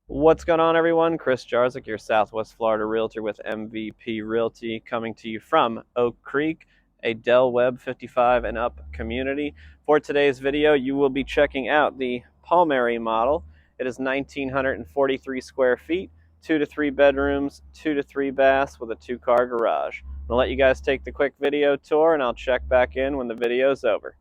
What's going on, everyone? Chris Jarzyk, your Southwest Florida Realtor with MVP Realty, coming to you from Oak Creek, a Del Webb 55 and up community. For today's video, you will be checking out the Palmary model. It is 1,943 square feet, 2 to 3 bedrooms, 2 to 3 baths with a 2-car garage. I'll let you guys take the quick video tour, and I'll check back in when the video's over.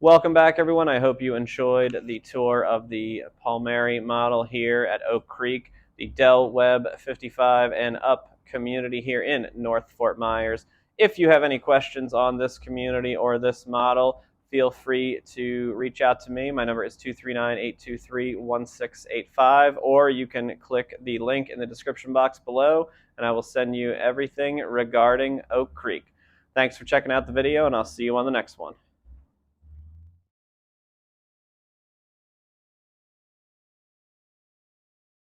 Welcome back, everyone. I hope you enjoyed the tour of the Palmary model here at Oak Creek, the Del Webb 55 and up community here in North Fort Myers. If you have any questions on this community or this model, feel free to reach out to me. My number is 239-823-1685, or you can click the link in the description box below, and I will send you everything regarding Oak Creek. Thanks for checking out the video, and I'll see you on the next one.